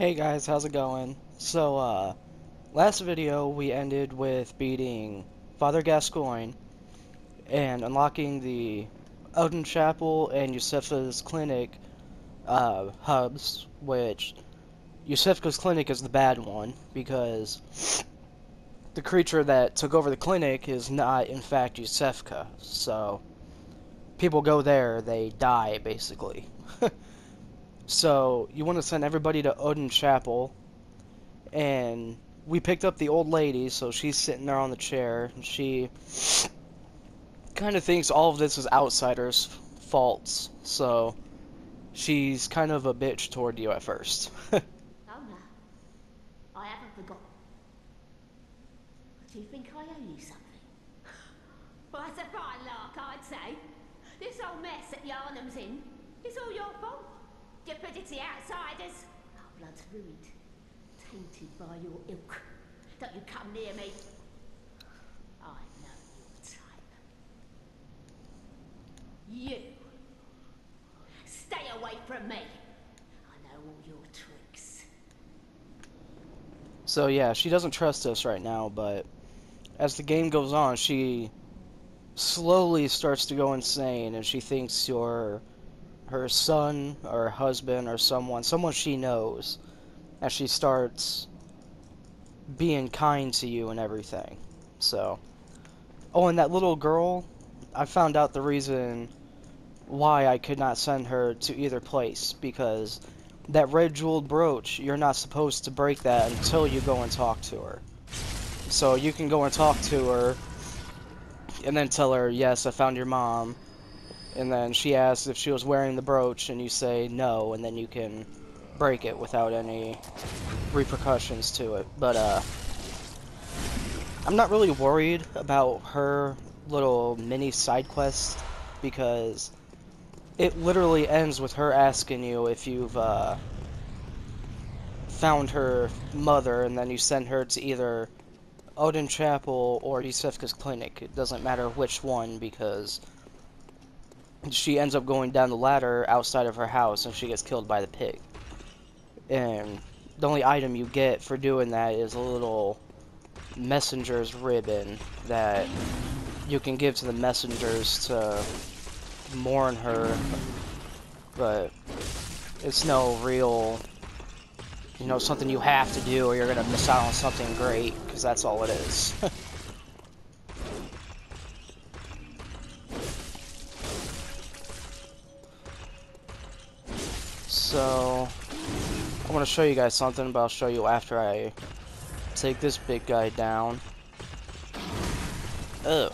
Hey guys, how's it going? Last video we ended with beating Father Gascoigne and unlocking the Odin Chapel and Yusufa's Clinic hubs, which Yusufa's Clinic is the bad one because the creature that took over the clinic is not in fact Yusufka, so people go there, they die basically. So you want to send everybody to Odin Chapel, and we picked up the old lady, so she's sitting there on the chair, and she kind of thinks all of this is outsiders' faults, so she's kind of a bitch toward you at first. Oh no, I haven't forgotten. Do you think I owe you something? Well, that's a fine lark, I'd say. This whole mess that Yharnam's in is all your fault. You put it to the outsiders. Our blood's ruined, tainted by your ilk. Don't you come near me. I know your type. You. Stay away from me. I know all your tricks. So yeah, she doesn't trust us right now, but as the game goes on, she slowly starts to go insane, and she thinks you're her son or husband or someone she knows, as she starts being kind to you and everything. So, oh, and that little girl, I found out the reason why I could not send her to either place, because that red jeweled brooch, you're not supposed to break that until you go and talk to her. So you can go and talk to her and then tell her, yes, I found your mom, and then she asks if she was wearing the brooch, and you say no, and then you can break it without any repercussions to it. But I'm not really worried about her little mini side quest, because it literally ends with her asking you if you've found her mother, and then you send her to either Odin Chapel or Yusufka's Clinic. It doesn't matter which one, because she ends up going down the ladder outside of her house and she gets killed by the pig. And the only item you get for doing that is a little messenger's ribbon that you can give to the messengers to mourn her, but it's no real, something you have to do or you're gonna miss out on something great, because that's all it is. So, I want to show you guys something, but I'll show you after I take this big guy down. Ugh.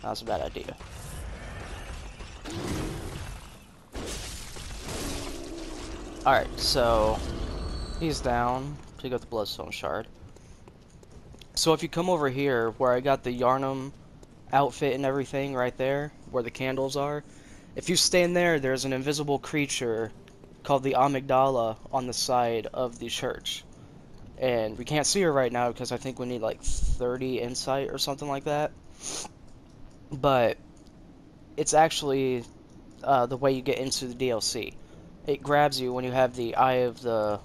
That's a bad idea. Alright, so he's down. Pick up the bloodstone shard. So if you come over here, where I got the yharnam outfit and everything right there, where the candles are, if you stand there, there's an invisible creature called the amygdala on the side of the church. And we can't see her right now because I think we need like 30 insight or something like that. But it's actually the way you get into the DLC. It grabs you when you have the Eye of the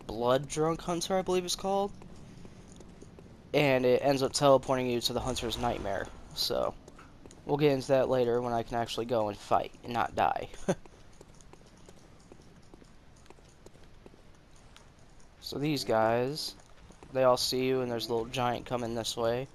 Blood Drunk Hunter, I believe it's called. And it ends up teleporting you to the Hunter's Nightmare. So, we'll get into that later when I can actually go and fight and not die. So these guys, they all see you, and there's a little giant coming this way.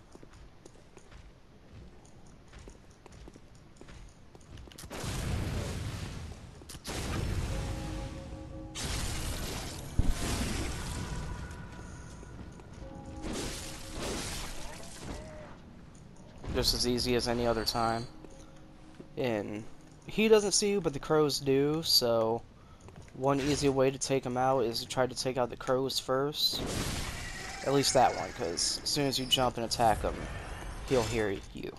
Just as easy as any other time. And he doesn't see you, but the crows do, so one easy way to take him out is to try to take out the crows first. At least that one, because as soon as you jump and attack him, he'll hear you.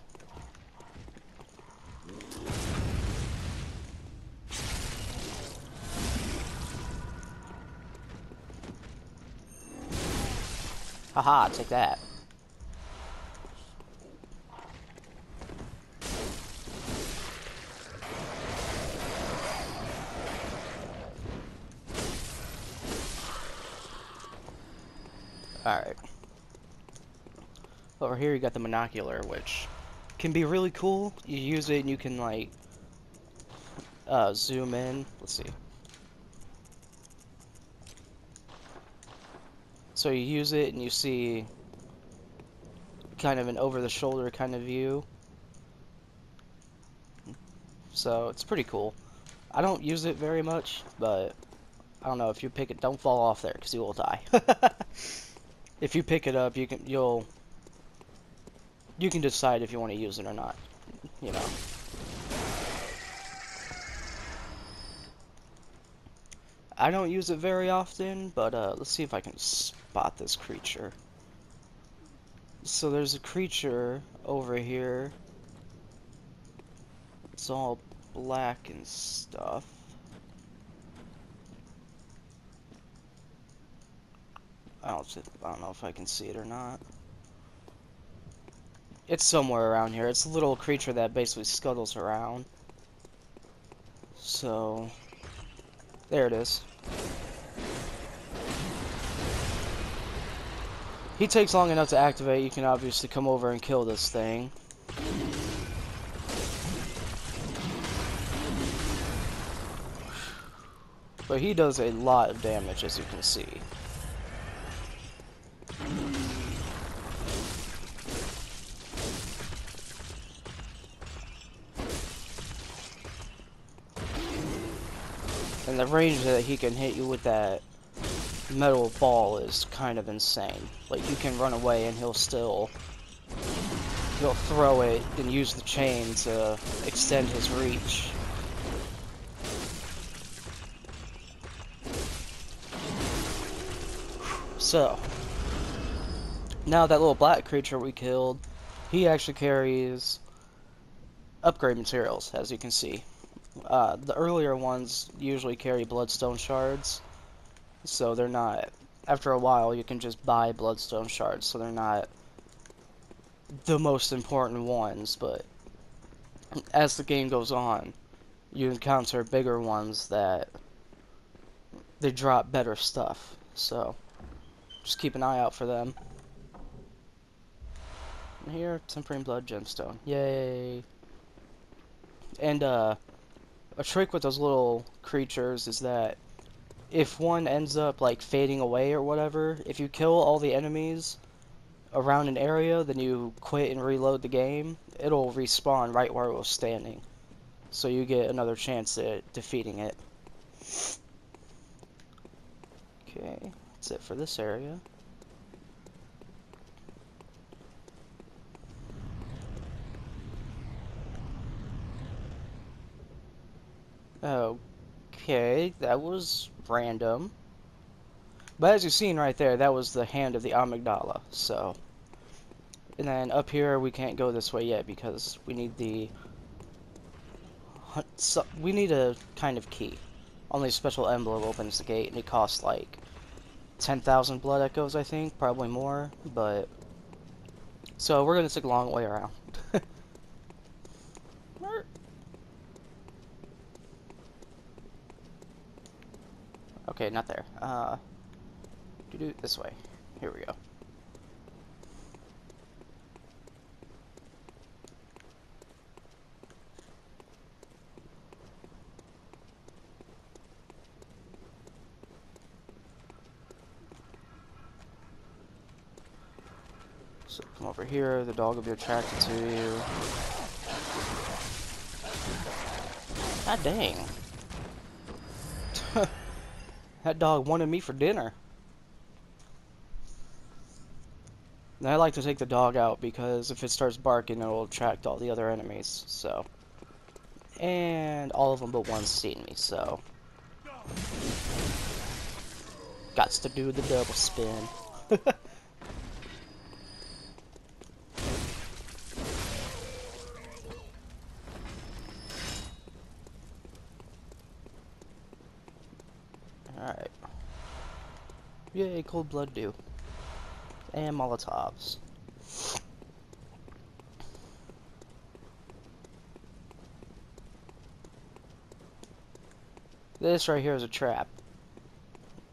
Haha, take that. Alright. Over here you got the monocular, which can be really cool. You use it and you can, like, zoom in. Let's see. So you use it and you see kind of an over-the-shoulder kind of view. So it's pretty cool. I don't use it very much, but I don't know, if you pick it, don't fall off there because you will die. If you pick it up, you can decide if you want to use it or not, you know. I don't use it very often, but let's see if I can spot this creature. So there's a creature over here. It's all black and stuff. I don't know if I can see it or not. It's somewhere around here. It's a little creature that basically scuttles around. So, there it is. He takes long enough to activate. You can obviously come over and kill this thing. But he does a lot of damage, as you can see. And the range that he can hit you with that metal ball is kind of insane. Like, you can run away and he'll throw it and use the chain to extend his reach. So, now that little black creature we killed, he actually carries upgrade materials, as you can see. The earlier ones usually carry bloodstone shards, so they're not, after a while you can just buy bloodstone shards, so they're not the most important ones, but as the game goes on, you encounter bigger ones that they drop better stuff, so just keep an eye out for them. And here, Tempering Blood Gemstone. Yay! And a trick with those little creatures is that if one ends up like fading away or whatever, if you kill all the enemies around an area, then you quit and reload the game, it'll respawn right where it was standing. So you get another chance at defeating it. Okay, that's it for this area. Okay, that was random. But as you've seen right there, that was the hand of the amygdala, so. And then up here, we can't go this way yet because we need we need a kind of key. Only a special emblem opens the gate, and it costs like 10,000 blood echoes, I think, probably more, but. So we're gonna take a long way around. Okay, not there. This way. Here we go. So come over here, the dog will be attracted to you. God dang. That dog wanted me for dinner. And I like to take the dog out because if it starts barking, it'll attract all the other enemies, so. And all of them but one's seen me, so. Gots to do the double spin. Alright. Yay, cold blood dew. And Molotovs. This right here is a trap.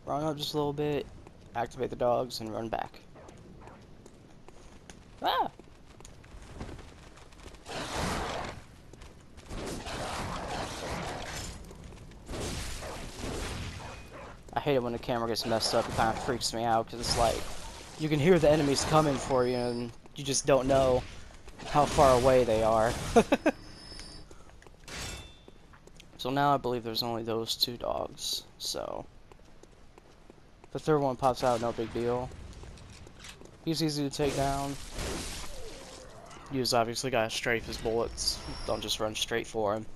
Run up just a little bit, activate the dogs, and run back. I hate it when the camera gets messed up. It kind of freaks me out because it's like you can hear the enemies coming for you and you just don't know how far away they are. So now I believe there's only those 2 dogs. So if the third one pops out, no big deal. He's easy to take down. You just obviously gotta strafe his bullets. Don't just run straight for him.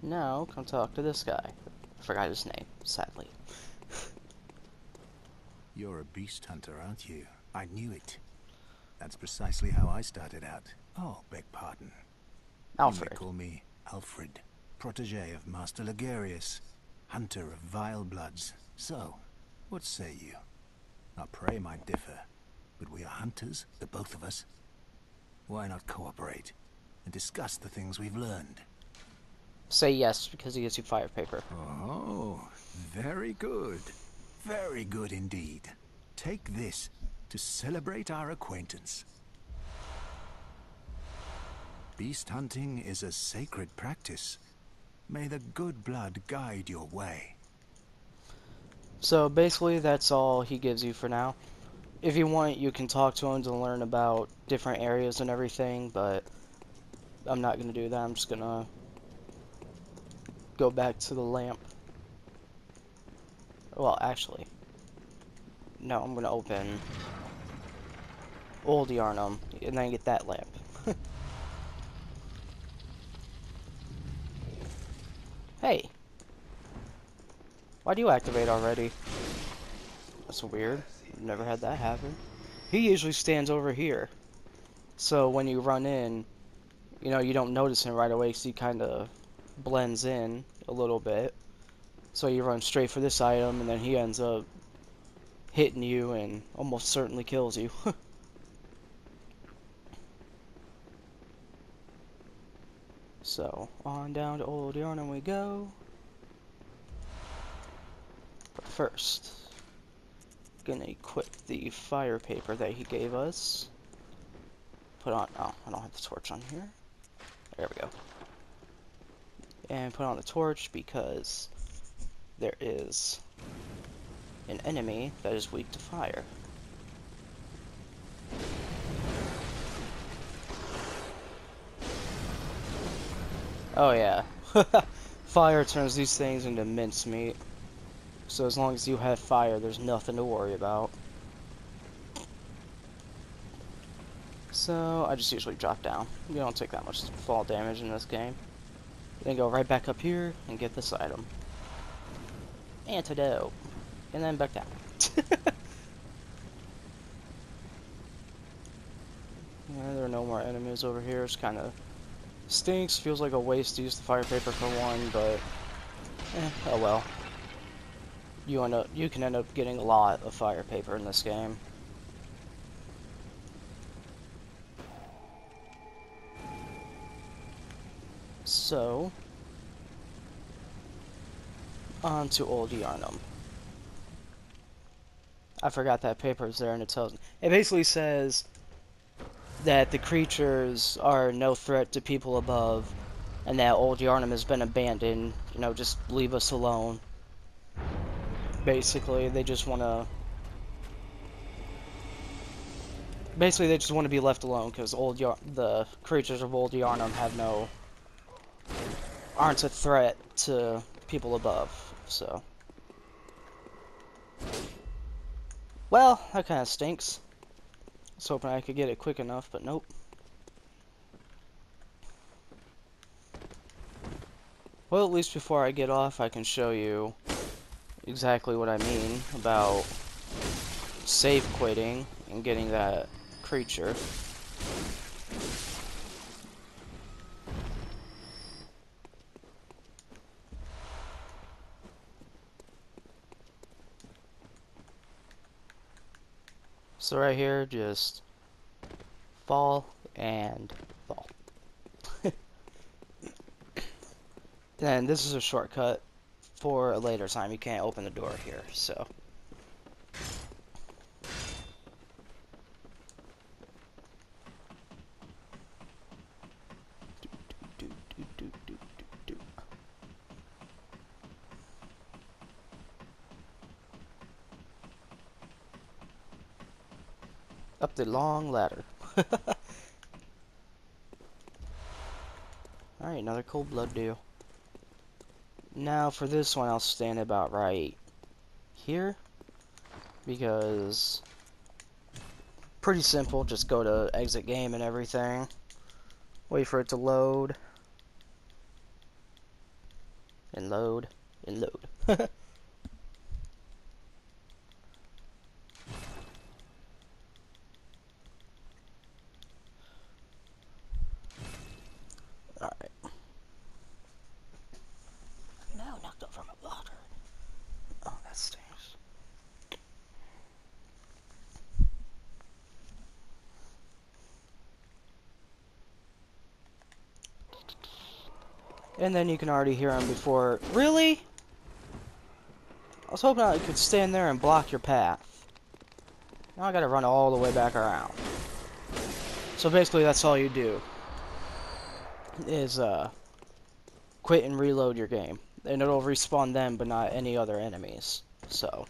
Now, come talk to this guy. I forgot his name, sadly. You're a beast hunter, aren't you? I knew it. That's precisely how I started out. Oh, beg pardon. Alfred. You may call me Alfred, protege of Master Ligarius, hunter of vile bloods. So, what say you? Our prey might differ, but we are hunters, the both of us. Why not cooperate and discuss the things we've learned? Say yes, because he gives you fire paper. Oh, very good. Very good indeed. Take this to celebrate our acquaintance. Beast hunting is a sacred practice. May the good blood guide your way. So basically that's all he gives you for now. If you want, you can talk to him to learn about different areas and everything, but I'm not going to do that. I'm just going to go back to the lamp. Well, actually, no, I'm going to open Old Yharnam and then get that lamp. Hey! Why do you activate already? That's weird. Never had that happen. He usually stands over here. So when you run in, you know, you don't notice him right away, so he kind of blends in a little bit. So you run straight for this item, and then he ends up hitting you and almost certainly kills you. So, on down to Old Yharnam we go. But first, gonna equip the fire paper that he gave us. Put on, oh, I don't have the torch on here. There we go. And put on the torch because there is an enemy that is weak to fire. Oh yeah. Fire turns these things into mincemeat. So as long as you have fire, there's nothing to worry about. So I just usually drop down. You don't take that much fall damage in this game. Then go right back up here and get this item. Antidote. And then back down. Yeah, there are no more enemies over here. It's kind of stinks. Feels like a waste to use the fire paper for one, but oh well. You can end up getting a lot of fire paper in this game. So, on to Old Yharnam. I forgot that paper is there, and it tells. It basically says that the creatures are no threat to people above, and that Old Yharnam has been abandoned. You know, just leave us alone. Basically, they just want to. Basically, they just want to be left alone because the creatures of Old Yharnam aren't a threat to people above. So, well, that kind of stinks. I was hoping I could get it quick enough, but nope. Well, at least before I get off, I can show you exactly what I mean about save quitting and getting that creature. So right here, just fall and fall. Then this is a shortcut for a later time. You can't open the door here, so. Up the long ladder. Alright, another cold blood deal. Now for this one, I'll stand about right here. Because pretty simple, just go to exit game and everything. Wait for it to load. And load. And load. Alright. No, knocked over my blotter. Oh, that stinks. And then you can already hear him before. Really? I was hoping I could stand there and block your path. Now I gotta run all the way back around. So basically that's all you do. Is quit and reload your game. And it'll respawn them but not any other enemies. So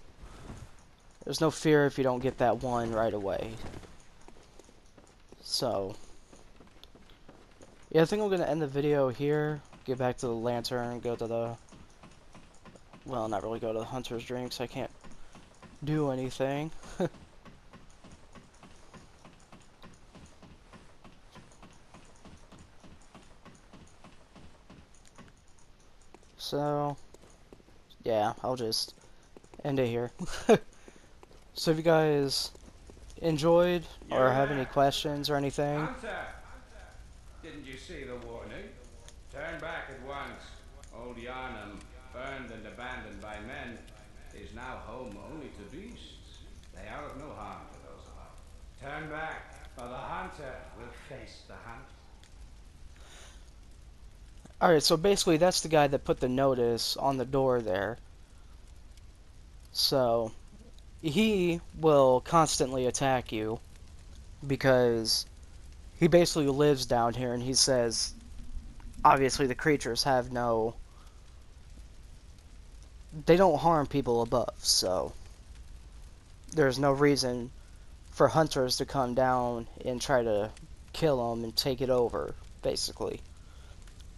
there's no fear if you don't get that one right away. So yeah, I think I'm gonna end the video here. Get back to the lantern, go to the, well, not really go to the hunter's drinks. I can't do anything. So yeah, I'll just end it here. So if you guys enjoyed or have any questions or anything, Hunter! Didn't you see the warning? Turn back at once. Old Yharnam, burned and abandoned by men, is now home only to beasts. They are of no harm to those about. Turn back, or the hunter will face the hunt. alright, so basically that's the guy that put the notice on the door there. So he will constantly attack you because he basically lives down here, and he says obviously the creatures have no, they don't harm people above, so there's no reason for hunters to come down and try to kill them and take it over, basically.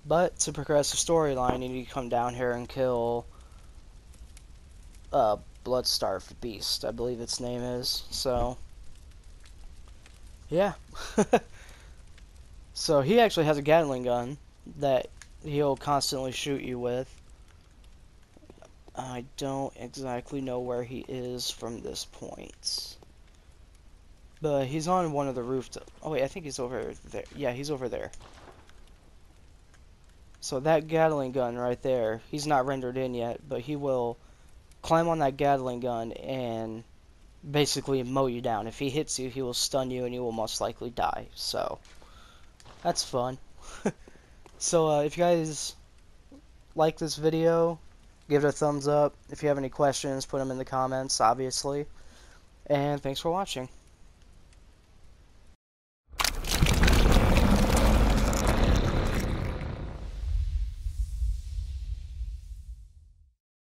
But to progress the storyline, you need to come down here and kill Bloodstarved Beast, I believe its name is. So yeah. So he actually has a Gatling gun that he'll constantly shoot you with. I don't exactly know where he is from this point. But he's on one of the rooftops. Oh wait, I think he's over there. Yeah, he's over there. So that Gatling gun right there, he's not rendered in yet, but he will climb on that Gatling gun and basically mow you down. If he hits you, he will stun you and you will most likely die. So that's fun. So if you guys like this video, give it a thumbs up. If you have any questions, put them in the comments, obviously. And thanks for watching.